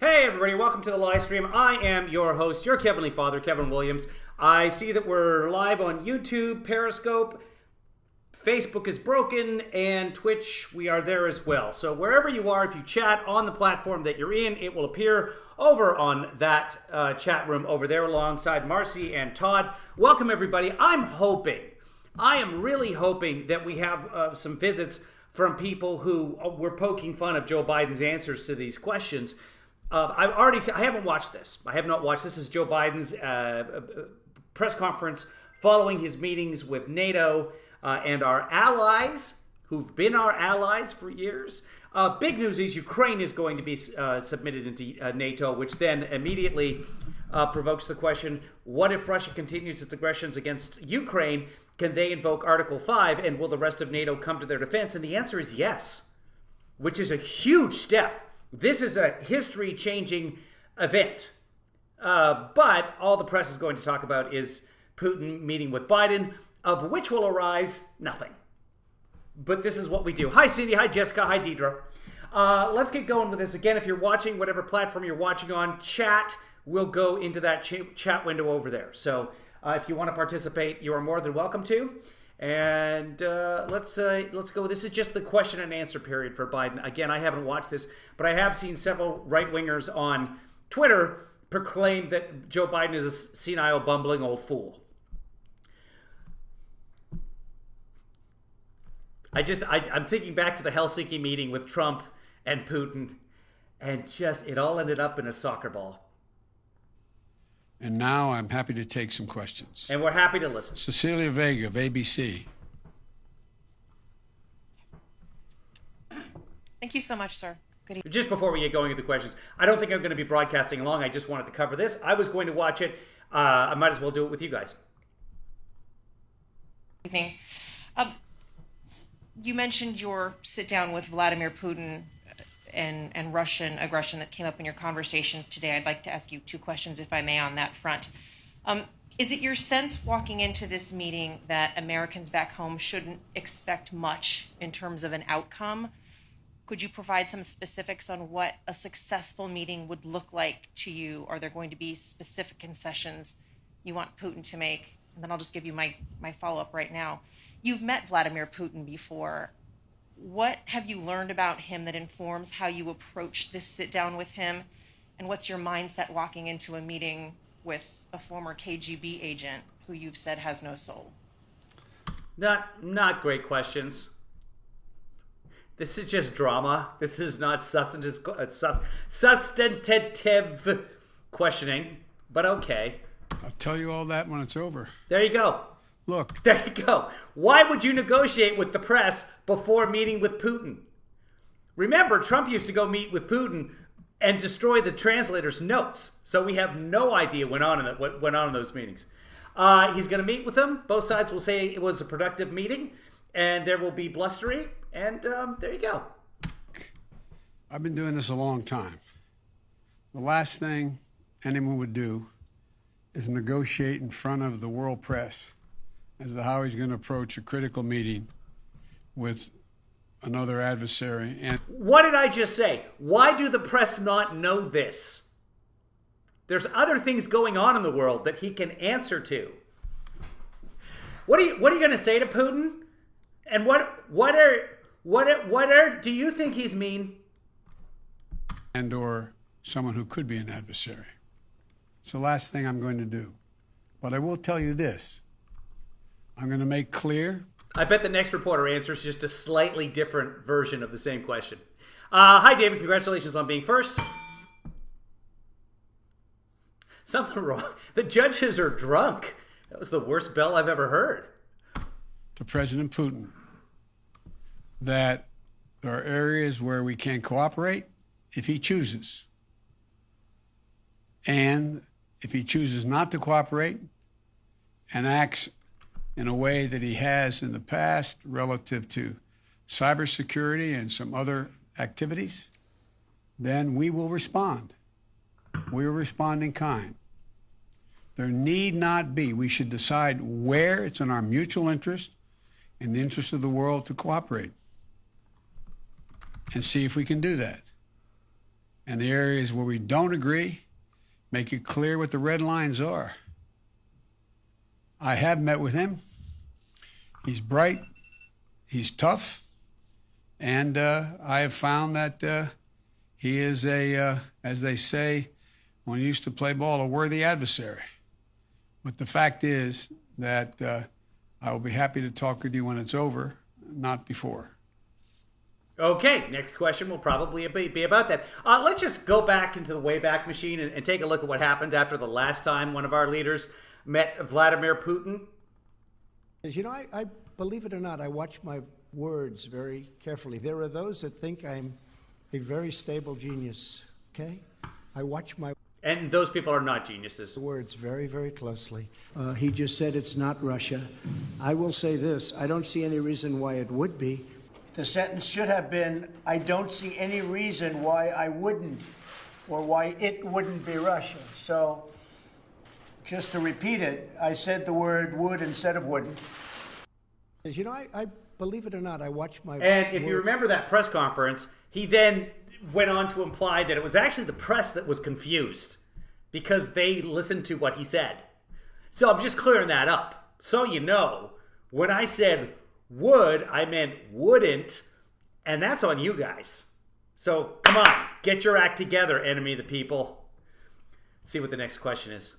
Hey everybody, welcome to the live stream. I am your host, your KevinlyFather, Kevin Williams. I see that we're live on YouTube, Periscope, Facebook is broken, and Twitch, we are there as well. So wherever you are, if you chat on the platform that you're in, it will appear over on that chat room over there alongside Marcy and Todd. Welcome everybody. I am really hoping that we have some visits from people who were poking fun of Joe Biden's answers to these questions. I haven't watched this. I have not watched this. This is Joe Biden's press conference following his meetings with NATO and our allies, who've been our allies for years. Big news is Ukraine is going to be submitted into NATO, which then immediately provokes the question, what if Russia continues its aggressions against Ukraine? Can they invoke Article 5, and will the rest of NATO come to their defense? And the answer is yes, which is a huge step. This is a history-changing event. But all the press is going to talk about is Putin meeting with Biden, of which will arise nothing. But this is what we do. Hi, Cindy. Hi, Jessica. Hi, Deidre. Let's get going with this. Again, if you're watching, whatever platform you're watching on, chat will go into that chat window over there. So if you want to participate, you are more than welcome to. And let's go. This is just the question and answer period for Biden. Again, I haven't watched this, but I have seen several right-wingers on Twitter proclaim that Joe Biden is a senile, bumbling old fool. I'm thinking back to the Helsinki meeting with Trump and Putin, and just it all ended up in a soccer ball. And now I'm happy to take some questions. And we're happy to listen. Cecilia Vega of ABC. Thank you so much, sir. Good evening. Just before we get going with the questions, I don't think I'm going to be broadcasting along. I just wanted to cover this. I was going to watch it. I might as well do it with you guys. Good evening. You mentioned your sit down with Vladimir Putin and Russian aggression that came up in your conversations today. I'd like to ask you two questions, if I may, on that front. Is it your sense walking into this meeting that Americans back home shouldn't expect much in terms of an outcome? Could you provide some specifics on what a successful meeting would look like to you? Are there going to be specific concessions you want Putin to make? And then I'll just give you my follow-up right now. You've met Vladimir Putin before. What have you learned about him that informs how you approach this sit down with him? And what's your mindset walking into a meeting with a former KGB agent who you've said has no soul? Not great questions. This is just drama. This is not substantive questioning, but okay. I'll tell you all that when it's over. There you go. Look. There you go. Why would you negotiate with the press before meeting with Putin? Remember, Trump used to go meet with Putin and destroy the translator's notes. So we have no idea what went on in those meetings. He's going to meet with them. Both sides will say it was a productive meeting, and there will be blustery. And there you go. I've been doing this a long time. The last thing anyone would do is negotiate in front of the world press as to how he's going to approach a critical meeting with another adversary. And what did I just say? Why do the press not know this? There's other things going on in the world that he can answer to. What are you going to say to Putin? And what do you think he's mean? And or someone who could be an adversary. It's the last thing I'm going to do. But I will tell you this. I'm going to make clear. I bet the next reporter answers just a slightly different version of the same question. Hi, David. Congratulations on being first. Something wrong. The judges are drunk. That was the worst bell I've ever heard. To President Putin, that there are areas where we can cooperate if he chooses. And if he chooses not to cooperate and acts in a way that he has in the past relative to cybersecurity and some other activities, then we will respond. We will respond in kind. There need not be. We should decide where it's in our mutual interest in the interest of the world to cooperate and see if we can do that. and the areas where we don't agree, make it clear what the red lines are. I have met with him. He's bright, he's tough, and I have found that he is as they say when you used to play ball, a worthy adversary. But the fact is that I will be happy to talk with you when it's over, not before. Okay, next question will probably be about that. Let's just go back into the Wayback Machine and take a look at what happened after the last time one of our leaders met Vladimir Putin. You know, I believe it or not, I watch my words very carefully. There are those that think I'm a very stable genius, okay? I watch my And those people are not geniuses. words very, very closely. He just said it's not Russia. I will say this, I don't see any reason why it would be. The sentence should have been, I don't see any reason why I wouldn't, or why it wouldn't be Russia. So, just to repeat it, I said the word would instead of wouldn't. You know, I believe it or not, I watch my And if you remember that press conference, he then went on to imply that it was actually the press that was confused because they listened to what he said. So I'm just clearing that up. So you know, when I said would, I meant wouldn't, and that's on you guys. So come on, get your act together, enemy of the people. Let's see what the next question is.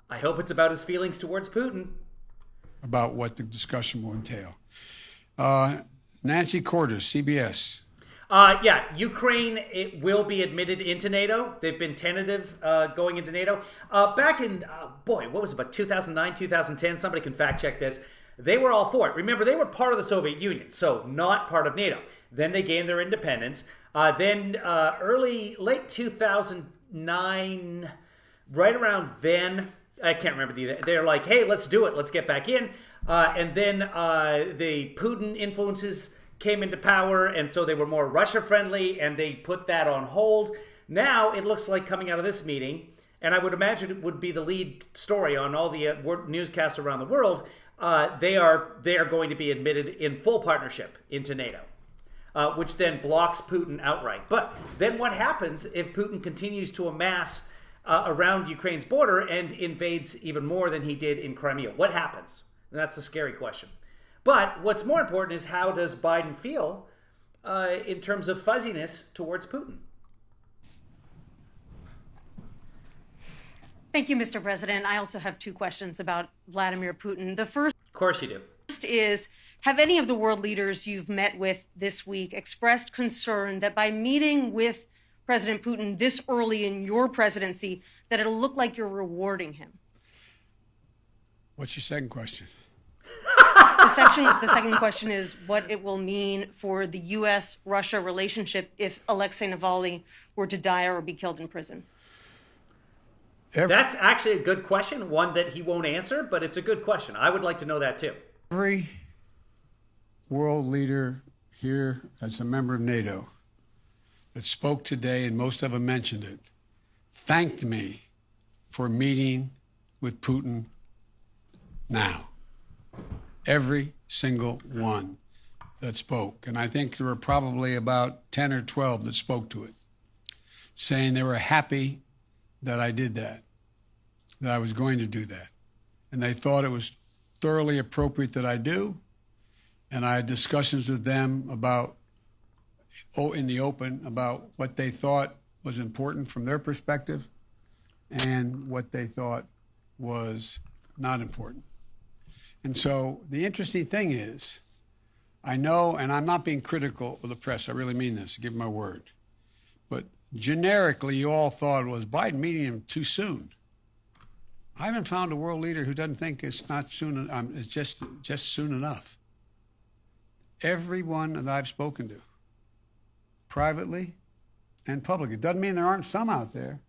I hope it's about his feelings towards Putin. About what the discussion will entail. Nancy Cordes, CBS. Yeah, Ukraine, it will be admitted into NATO. They've been tentative going into NATO. Back in, what was it, about 2009, 2010? Somebody can fact check this. They were all for it. Remember, they were part of the Soviet Union, so not part of NATO. Then they gained their independence. Then late 2009, right around then, I can't remember they're like, hey, let's do it. Let's get back in. And then the Putin influences came into power, and so they were more Russia-friendly, and they put that on hold. Now it looks like coming out of this meeting, and I would imagine it would be the lead story on all the newscasts around the world, they are going to be admitted in full partnership into NATO, which then blocks Putin outright. But then what happens if Putin continues to amass around Ukraine's border and invades even more than he did in Crimea? What happens? And that's the scary question. But what's more important is how does Biden feel in terms of fuzziness towards Putin? Thank you, Mr. President. I also have two questions about Vladimir Putin. The first, Of course you do. is, have any of the world leaders you've met with this week expressed concern that by meeting with President Putin this early in your presidency, that it'll look like you're rewarding him? What's your second question? The second question is what it will mean for the U.S.-Russia relationship if Alexei Navalny were to die or be killed in prison. That's actually a good question, one that he won't answer, but it's a good question. I would like to know that too. Every world leader here as a member of NATO that spoke today, and most of them mentioned it, thanked me for meeting with Putin now. Every single one that spoke. And I think there were probably about 10 or 12 that spoke to it, saying they were happy that I did that I was going to do that. And they thought it was thoroughly appropriate that I do. And I had discussions with them about, in the open, about what they thought was important from their perspective and what they thought was not important. And so the interesting thing is, I know, and I'm not being critical of the press, I really mean this, give my word, but generically you all thought, was Biden meeting him too soon? I haven't found a world leader who doesn't think it's not soon, it's just soon enough. Everyone that I've spoken to, privately and publicly, it doesn't mean there aren't some out there,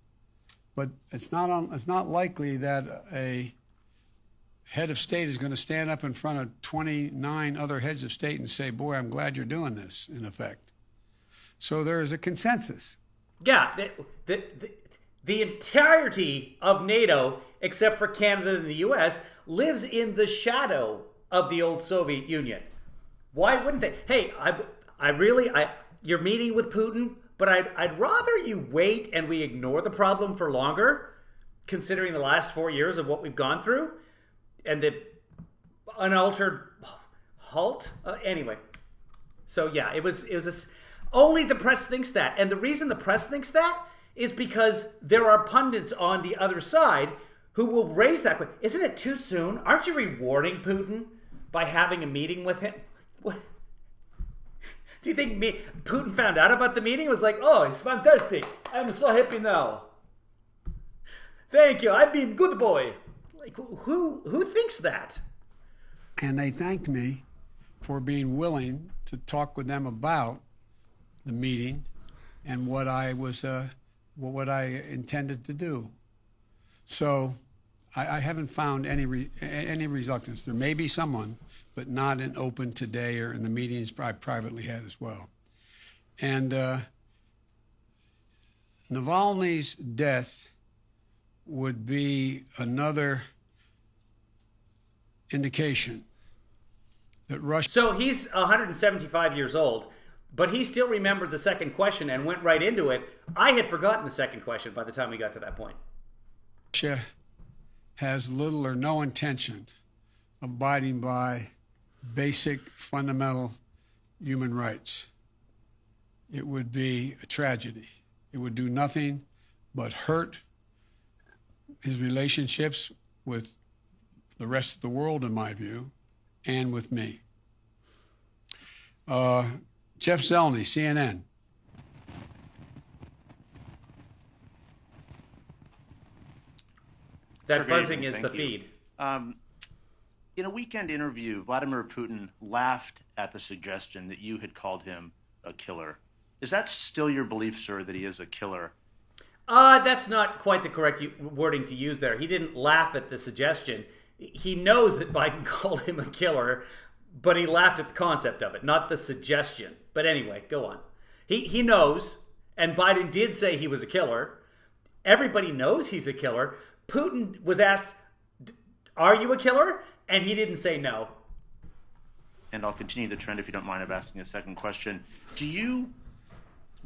but it's not likely that a head of state is going to stand up in front of 29 other heads of state and say, boy, I'm glad you're doing this, in effect. So there is a consensus. Yeah, the entirety of NATO, except for Canada and the U.S., lives in the shadow of the old Soviet Union. Why wouldn't they? Hey, you're meeting with Putin, but I'd rather you wait and we ignore the problem for longer, considering the last 4 years of what we've gone through and the unaltered halt. Anyway, so yeah, it was only the press thinks that. And the reason the press thinks that is because there are pundits on the other side who will raise that question. Isn't it too soon? Aren't you rewarding Putin by having a meeting with him? What? Do you think Putin found out about the meeting? It was like, oh, it's fantastic. I'm so happy now. Thank you. I've been good boy. Like, who thinks that? And they thanked me for being willing to talk with them about the meeting and what I intended to do. So I haven't found any reluctance. There may be someone, but not in open today or in the meetings I privately had as well. And Navalny's death would be another indication that Russia... So he's 175 years old, but he still remembered the second question and went right into it. I had forgotten the second question by the time we got to that point. Russia has little or no intention of abiding by basic, fundamental human rights. It would be a tragedy. It would do nothing but hurt his relationships with the rest of the world, in my view, and with me. Jeff Zeleny, CNN. That Sergey, buzzing is the thank you. feed. In a weekend interview, Vladimir Putin laughed at the suggestion that you had called him a killer. Is that still your belief, sir, that he is a killer? That's not quite the correct wording to use there. He didn't laugh at the suggestion. He knows that Biden called him a killer, but he laughed at the concept of it, not the suggestion. But anyway, go on. He knows, and Biden did say he was a killer. Everybody knows he's a killer. Putin was asked, are you a killer? And he didn't say no. And I'll continue the trend if you don't mind of asking a second question. Do you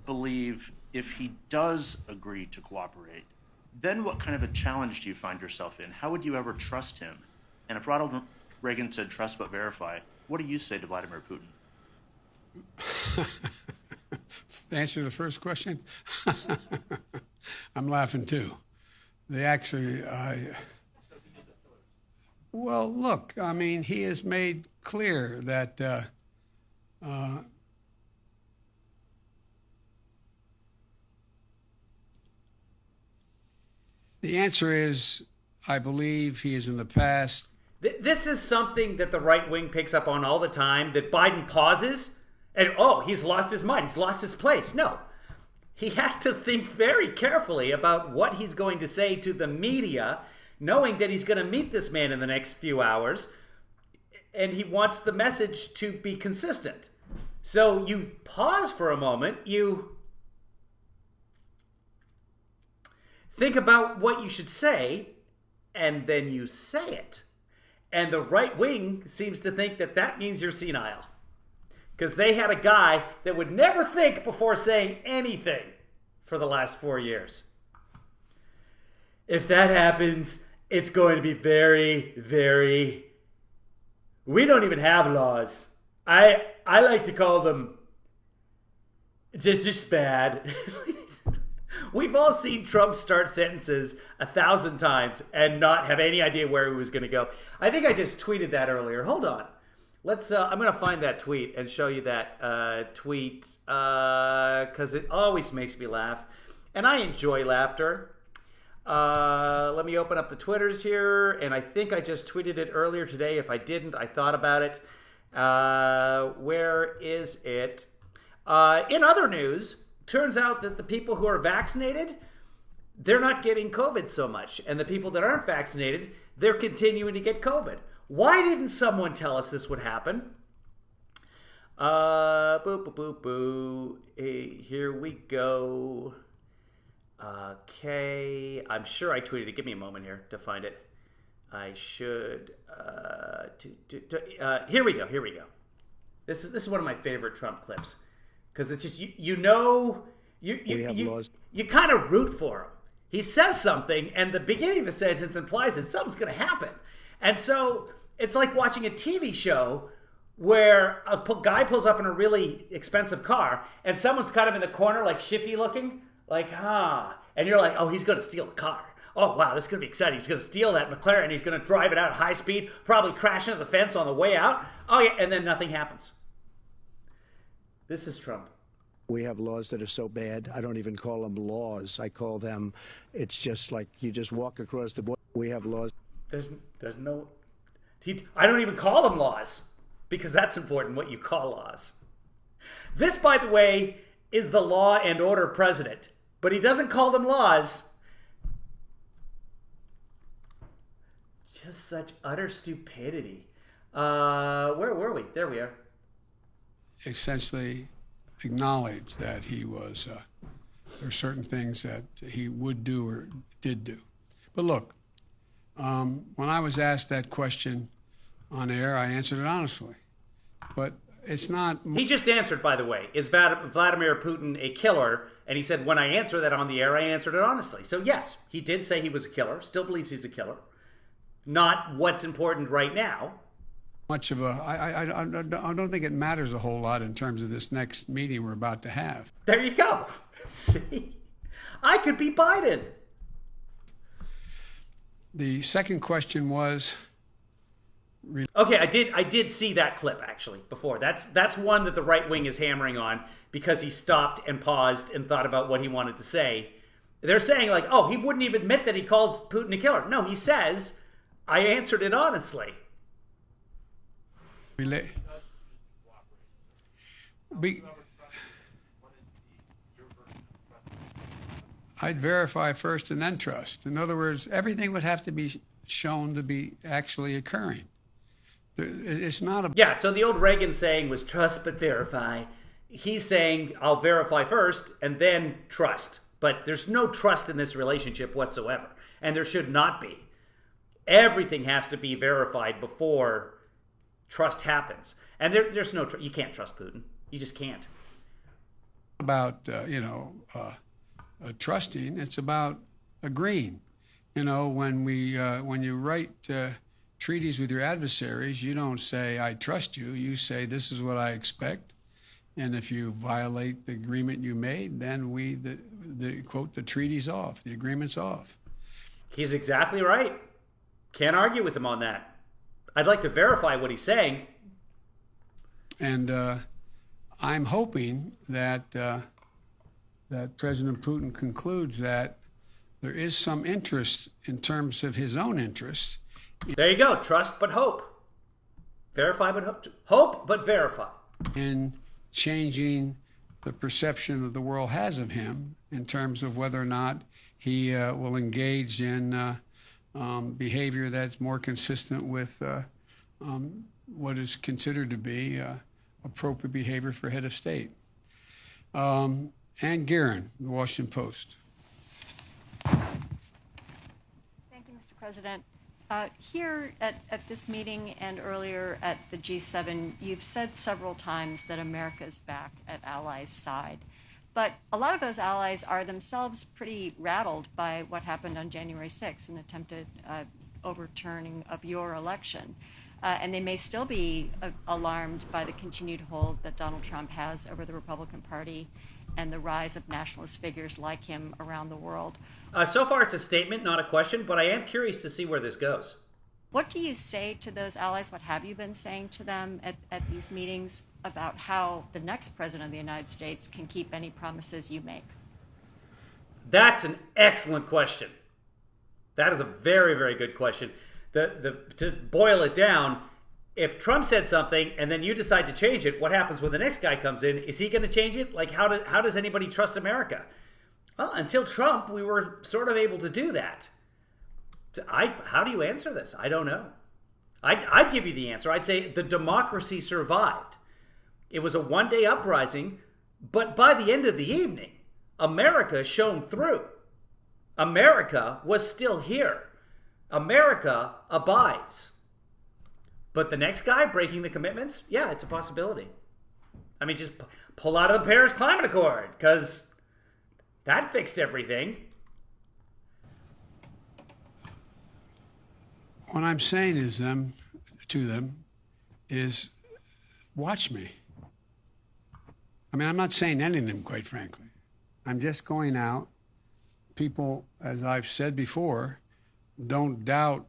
believe if he does agree to cooperate, then what kind of a challenge do you find yourself in? How would you ever trust him? And if Ronald Reagan said trust but verify, what do you say to Vladimir Putin? To answer the first question, I'm laughing too. They actually, well, look, I mean, he has made clear that the answer is, I believe he is in the past. This is something that the right wing picks up on all the time, that Biden pauses and, oh, he's lost his mind. He's lost his place. No. He has to think very carefully about what he's going to say to the media, knowing that he's going to meet this man in the next few hours, and he wants the message to be consistent. So you pause for a moment, you think about what you should say, and then you say it. And the right wing seems to think that that means you're senile. Because they had a guy that would never think before saying anything for the last 4 years. If that happens, it's going to be very, very... We don't even have laws. I like to call them just bad. We've all seen Trump start sentences 1,000 times and not have any idea where he was going to go. I think I just tweeted that earlier. Hold on. Let's. I'm going to find that tweet and show you that tweet because it always makes me laugh. And I enjoy laughter. Let me open up the Twitters here. And I think I just tweeted it earlier today. If I didn't, I thought about it. Where is it? In other news, turns out that the people who are vaccinated, they're not getting COVID so much. And the people that aren't vaccinated, they're continuing to get COVID. Why didn't someone tell us this would happen? Hey, here we go. Okay. I'm sure I tweeted it. Give me a moment here to find it. I should. Here we go. This is one of my favorite Trump clips. Because it's just, you know you kind of root for him. He says something, and the beginning of the sentence implies that something's going to happen. And so it's like watching a TV show where a guy pulls up in a really expensive car, and someone's kind of in the corner, like shifty looking, like, and you're like, oh, he's going to steal the car. Oh, wow, this is going to be exciting. He's going to steal that McLaren. He's going to drive it out at high speed, probably crash into the fence on the way out. Oh, yeah, and then nothing happens. This is Trump. We have laws that are so bad, I don't even call them laws. I call them, it's just like you just walk across the border. We have laws. There's no, I don't even call them laws, because that's important, what you call laws. This, by the way, is the law and order president, but he doesn't call them laws. Just such utter stupidity. Where were we? There we are. Essentially acknowledge that he was, there are certain things that he would do or did do. But look, when I was asked that question on air, I answered it honestly. But it's not... He just answered, by the way, is Vladimir Putin a killer? And he said, when I answer that on the air, I answered it honestly. So yes, he did say he was a killer, still believes he's a killer. Not what's important right now. Much of I don't think it matters a whole lot in terms of this next meeting we're about to have. There you go. See? I could be Biden. The second question was... Okay, I did see that clip actually before. That's one that the right wing is hammering on because he stopped and paused and thought about what he wanted to say. They're saying like, oh, he wouldn't even admit that he called Putin a killer. No, he says, I answered it honestly. I'd verify first and then trust. In other words, everything would have to be shown to be actually occurring. It's not a... Yeah, so the old Reagan saying was trust but verify. He's saying I'll verify first and then trust. But there's no trust in this relationship whatsoever. And there should not be. Everything has to be verified before trust happens. And there's no... You can't trust Putin. You just can't. About, trusting. It's about agreeing. You know, when you write... treaties with your adversaries, you don't say, I trust you. You say, this is what I expect. And if you violate the agreement you made, then quote, the treaty's off. The agreement's off. He's exactly right. Can't argue with him on that. I'd like to verify what he's saying. And I'm hoping that President Putin concludes that there is some interest in terms of his own interests. There you go. Trust but hope. Verify but hope. Hope but verify. In changing the perception that the world has of him in terms of whether or not he will engage in behavior that's more consistent with what is considered to be appropriate behavior for head of state. Ann Guerin, The Washington Post. Thank you, Mr. President. Here at this meeting and earlier at the G7, you've said several times that America is back at allies' side. But a lot of those allies are themselves pretty rattled by what happened on January 6th, an attempted overturning of your election. And they may still be alarmed by the continued hold that Donald Trump has over the Republican Party and the rise of nationalist figures like him around the world. So far, it's a statement, not a question, but I am curious to see where this goes. What do you say to those allies? What have you been saying to them at these meetings about how the next president of the United States can keep any promises you make? That's an excellent question. That is a very, very good question. To boil it down, if Trump said something and then you decide to change it, what happens when the next guy comes in? Is he going to change it? Like, how does anybody trust America? Well, until Trump, we were sort of able to do that. How do you answer this? I don't know. I'd give you the answer. I'd say the democracy survived. It was a one-day uprising, but by the end of the evening, America shone through. America was still here. America abides. But the next guy breaking the commitments, yeah, it's a possibility. I mean, just pull out of the Paris Climate Accord because That fixed everything. What I'm saying to them is watch me. I mean, I'm not saying anything, quite frankly. I'm just going out. People, as I've said before, don't doubt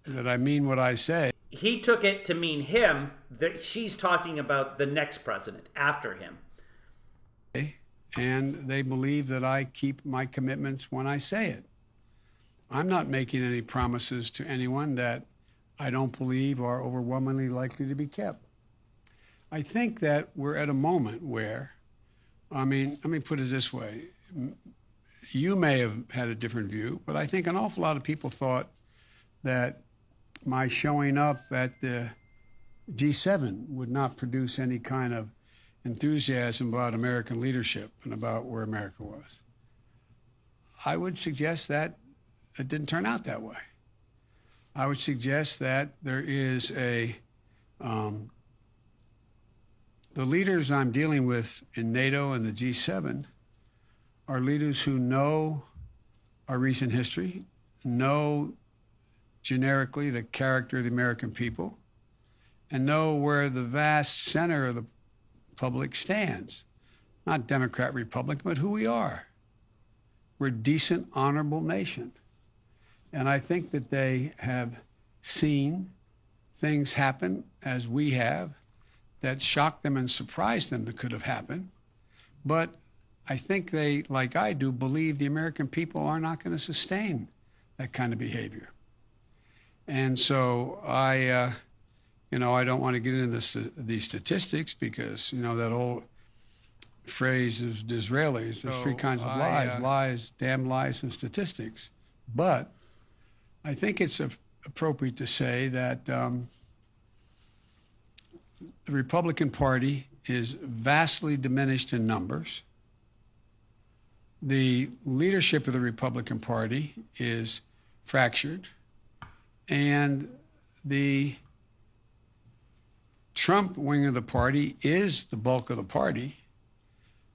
that I mean what I say. He took it to mean him, that she's talking about the next president after him. And they believe that I keep my commitments when I say it. I'm not making any promises to anyone that I don't believe are overwhelmingly likely to be kept. I think that we're at a moment where, I mean, let me put it this way. You may have had a different view, but I think an awful lot of people thought that my showing up at the G7 would not produce any kind of enthusiasm about American leadership and about where America was. I would suggest that it didn't turn out that way. I would suggest that there is the leaders I'm dealing with in NATO and the G7 are leaders who know our recent history, know generically the character of the American people, and know where the vast center of the public stands. Not Democrat, Republican, but who we are. We're a decent, honorable nation. And I think that they have seen things happen as we have that shocked them and surprised them that could have happened. But I think they, like I do, believe the American people are not going to sustain that kind of behavior. And so I don't want to get into these statistics because, that old phrase is Disraeli's. There's three kinds of lies: lies, damn lies, and statistics. But I think it's appropriate to say that the Republican Party is vastly diminished in numbers. The leadership of the Republican Party is fractured, and the Trump wing of the party is the bulk of the party,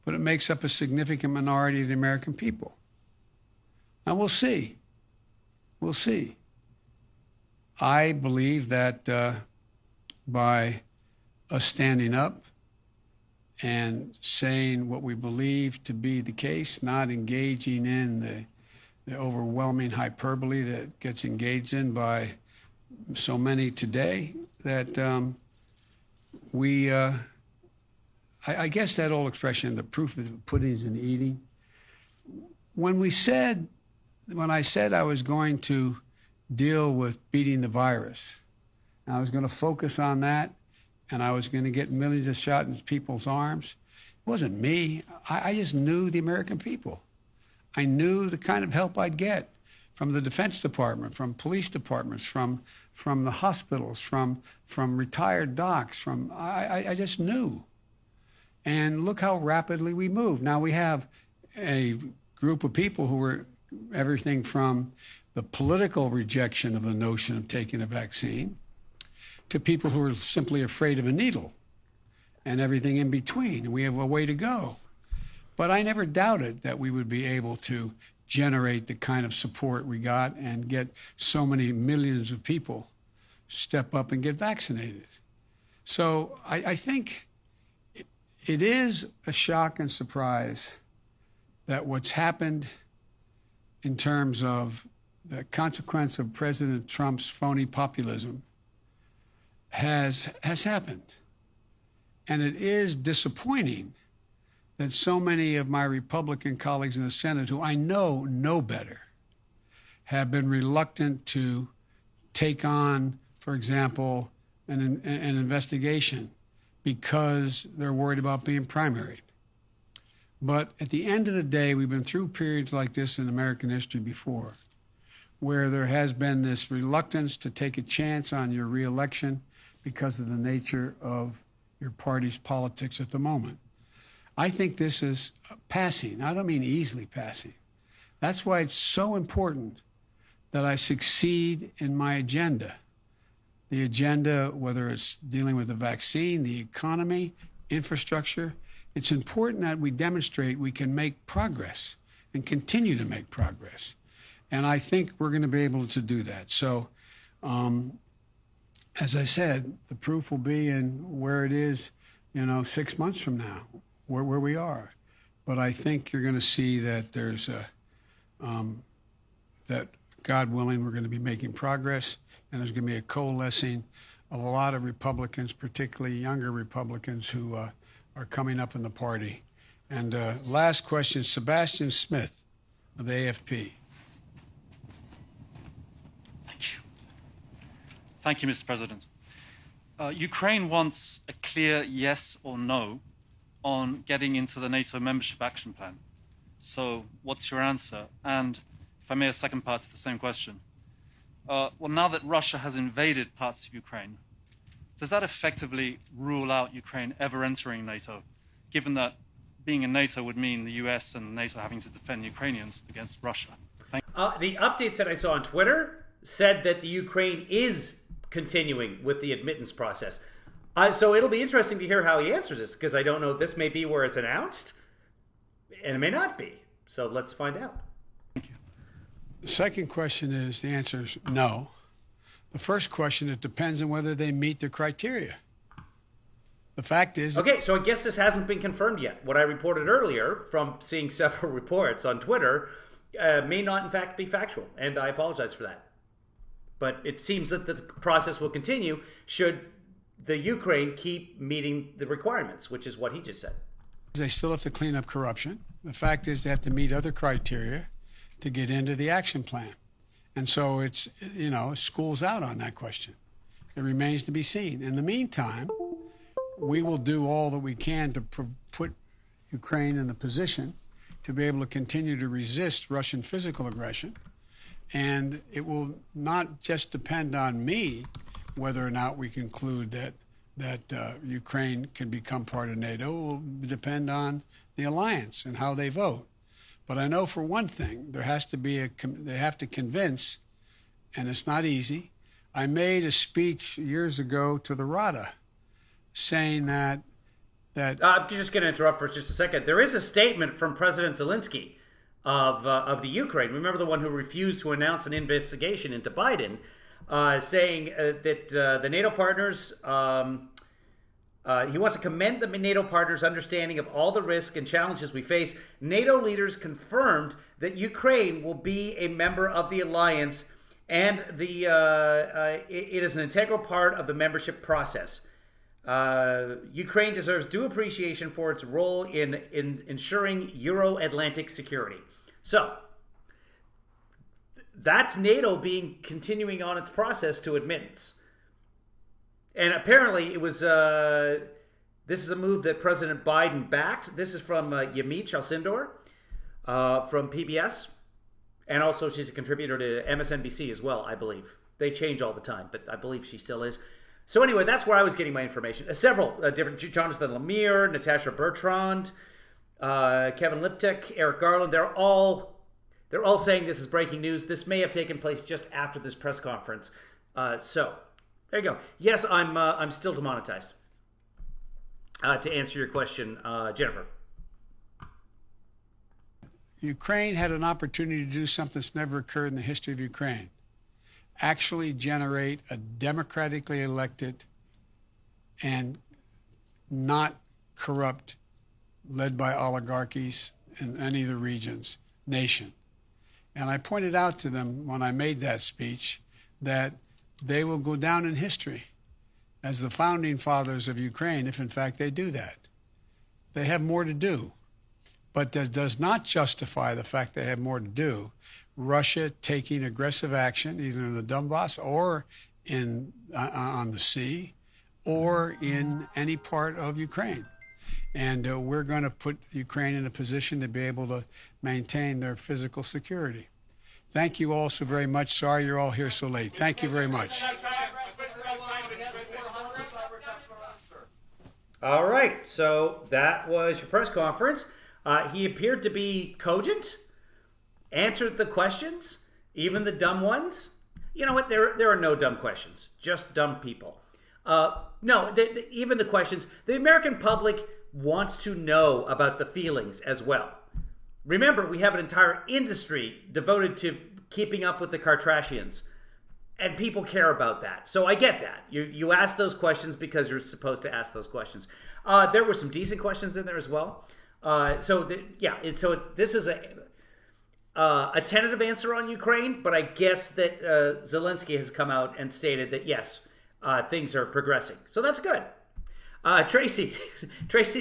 but it makes up a significant minority of the American people. Now we'll see. We'll see. I believe that by us standing up and saying what we believe to be the case, not engaging in the overwhelming hyperbole that gets engaged in by so many today, that I guess that old expression, the proof of the pudding is in the eating. When I said I was going to deal with beating the virus, I was going to focus on that, and I was going to get millions of shots in people's arms. It wasn't me. I just knew the American people. I knew the kind of help I'd get from the Defense Department, from police departments, from the hospitals, from retired docs. I just knew. And look how rapidly we moved. Now we have a group of people who were everything from the political rejection of the notion of taking a vaccine to people who are simply afraid of a needle and everything in between. And we have a way to go. But I never doubted that we would be able to generate the kind of support we got and get so many millions of people step up and get vaccinated. So I think it is a shock and surprise that what's happened in terms of the consequence of President Trump's phony populism has happened. And it is disappointing that so many of my Republican colleagues in the Senate, who I know better, have been reluctant to take on, for example, an investigation because they're worried about being primaried. But at the end of the day, we've been through periods like this in American history before, where there has been this reluctance to take a chance on your reelection because of the nature of your party's politics at the moment. I think this is passing. I don't mean easily passing. That's why it's so important that I succeed in my agenda. The agenda, whether it's dealing with the vaccine, the economy, infrastructure, it's important that we demonstrate we can make progress and continue to make progress. And I think we're going to be able to do that. So, as I said, the proof will be in where it is, 6 months from now, where we are. But I think you're going to see that there's that God willing, we're going to be making progress, and there's going to be a coalescing of a lot of Republicans, particularly younger Republicans who are coming up in the party. And last question, Sebastian Smith of AFP. Thank you, Mr. President. Ukraine wants a clear yes or no on getting into the NATO membership action plan. So what's your answer? And if I may, a second part to the same question. Well, now that Russia has invaded parts of Ukraine, does that effectively rule out Ukraine ever entering NATO, given that being in NATO would mean the US and NATO having to defend Ukrainians against Russia? The updates that I saw on Twitter said that the Ukraine is continuing with the admittance process. So it'll be interesting to hear how he answers this, because I don't know, this may be where it's announced, and it may not be. So let's find out. Thank you. The second question is, the answer is no. The first question, it depends on whether they meet the criteria. The fact is... Okay, so I guess this hasn't been confirmed yet. What I reported earlier from seeing several reports on Twitter may not in fact be factual, and I apologize for that. But it seems that the process will continue should the Ukraine keep meeting the requirements, which is what he just said. They still have to clean up corruption. The fact is they have to meet other criteria to get into the action plan. And so it's, school's out on that question. It remains to be seen. In the meantime, we will do all that we can to put Ukraine in the position to be able to continue to resist Russian physical aggression. And it will not just depend on me whether or not we conclude that Ukraine can become part of NATO. It will depend on the alliance and how they vote. But I know for one thing, they have to convince, and it's not easy. I made a speech years ago to the Rada saying that I'm just going to interrupt for just a second. There is a statement from President Zelensky of the Ukraine. Remember the one who refused to announce an investigation into Biden, saying that the NATO partners, he wants to commend the NATO partners' understanding of all the risks and challenges we face. NATO leaders confirmed that Ukraine will be a member of the alliance, and it is an integral part of the membership process. Ukraine deserves due appreciation for its role in ensuring Euro-Atlantic security. So, that's NATO continuing on its process to admittance. And apparently it was, this is a move that President Biden backed. This is from Yamit Chalcindor from PBS. And also she's a contributor to MSNBC as well, I believe. They change all the time, but I believe she still is. So anyway, that's where I was getting my information. Several different, Jonathan Lemire, Natasha Bertrand, Kevin Liptek, Eric Garland, they're all saying this is breaking news. This may have taken place just after this press conference. So there you go. Yes, I'm still demonetized. To answer your question, Jennifer. Ukraine had an opportunity to do something that's never occurred in the history of Ukraine. Actually generate a democratically elected and not corrupt, led by oligarchies in any of the regions, nation. And I pointed out to them when I made that speech that they will go down in history as the founding fathers of Ukraine if in fact they do that. They have more to do, but that does not justify the fact they have more to do. Russia taking aggressive action either in the Donbass or on the sea or in any part of Ukraine. And we're going to put Ukraine in a position to be able to maintain their physical security. Thank you all so very much. Sorry you're all here so late. Thank you very much. All right, so that was your press conference. He appeared to be cogent, answered the questions, even the dumb ones. You know what? There are no dumb questions, just dumb people. No, even the questions, the American public wants to know about the feelings as well. remember, we have an entire industry devoted to keeping up with the Kardashians. And people care about that. So I get that. You ask those questions because you're supposed to ask those questions. There were some decent questions in there as well. So this is a tentative answer on Ukraine, but I guess that Zelensky has come out and stated that, yes, things are progressing. So that's good. Tracy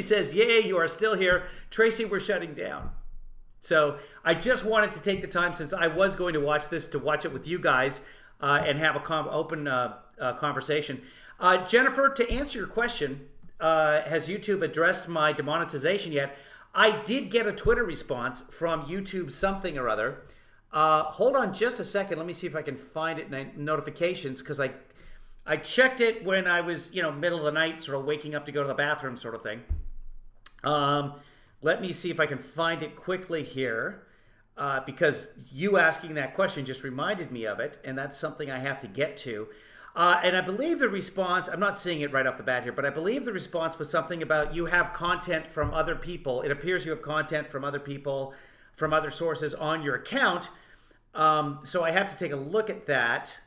says, yay, you are still here. Tracy, we're shutting down. So I just wanted to take the time, since I was going to watch this, to watch it with you guys and have a open conversation. Jennifer, to answer your question, has YouTube addressed my demonetization yet? I did get a Twitter response from YouTube something or other. Hold on just a second. Let me see if I can find it in notifications, because I checked it when I was, middle of the night, sort of waking up to go to the bathroom sort of thing. Let me see if I can find it quickly here, because you asking that question just reminded me of it, and that's something I have to get to. And I believe the response, I'm not seeing it right off the bat here, but I believe the response was something about you have content from other people. It appears you have content from other people, from other sources on your account. So I have to take a look at that.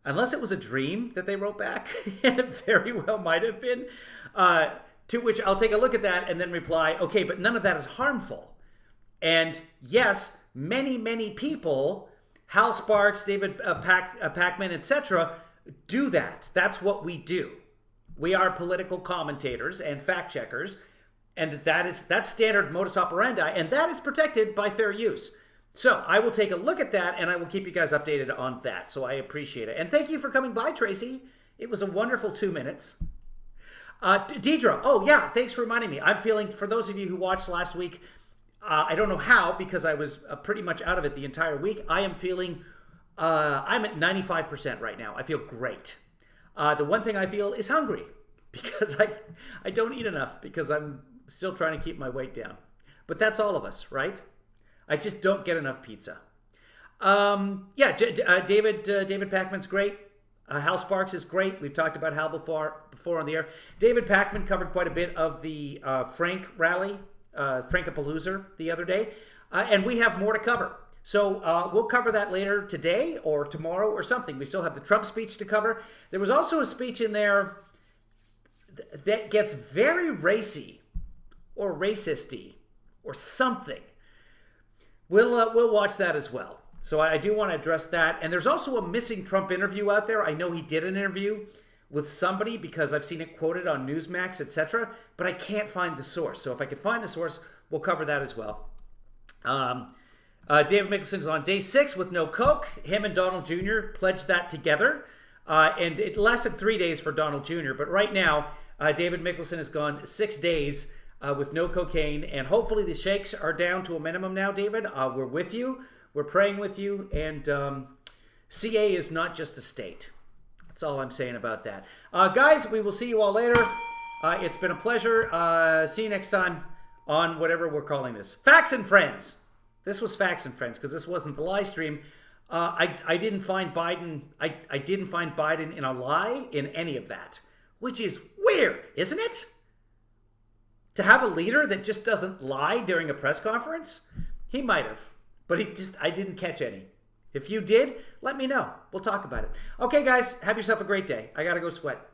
Unless it was a dream that they wrote back, and it very well might have been. To which I'll take a look at that and then reply, okay, but none of that is harmful. And yes, many, many people, Hal Sparks, David Pakman, etc., do that. That's what we do. We are political commentators and fact checkers, and that's standard modus operandi, and that is protected by fair use. So I will take a look at that, and I will keep you guys updated on that. So I appreciate it. And thank you for coming by, Tracy. It was a wonderful 2 minutes. Deidre, oh yeah, thanks for reminding me. I'm feeling, for those of you who watched last week, I don't know how, because I was pretty much out of it the entire week. I am feeling, I'm at 95% right now. I feel great. The one thing I feel is hungry, because I don't eat enough, because I'm still trying to keep my weight down. But that's all of us, right? I just don't get enough pizza. David Pakman's great. Hal Sparks is great. We've talked about Hal before on the air. David Pakman covered quite a bit of the Frank rally, Frankapalooza the other day. And we have more to cover. So we'll cover that later today or tomorrow or something. We still have the Trump speech to cover. There was also a speech in there that gets very racy or racist-y or something. We'll watch that as well. So I do want to address that. And there's also a missing Trump interview out there. I know he did an interview with somebody because I've seen it quoted on Newsmax, etc. But I can't find the source. So if I can find the source, we'll cover that as well. David Mickelson's on day 6 with no Coke. Him and Donald Jr. pledged that together. And it lasted 3 days for Donald Jr. But right now, David Mickelson has gone 6 days with no cocaine, and hopefully the shakes are down to a minimum now, David. We're with you. We're praying with you, and CA is not just a state. That's all I'm saying about that. Guys, we will see you all later. It's been a pleasure. See you next time on whatever we're calling this. Facts and Friends. This was Facts and Friends because this wasn't the live stream. I didn't find Biden. I didn't find Biden in a lie in any of that, which is weird, isn't it? To have a leader that just doesn't lie during a press conference? He might have, but I didn't catch any. If you did, let me know. We'll talk about it. Okay, guys, have yourself a great day. I got to go sweat.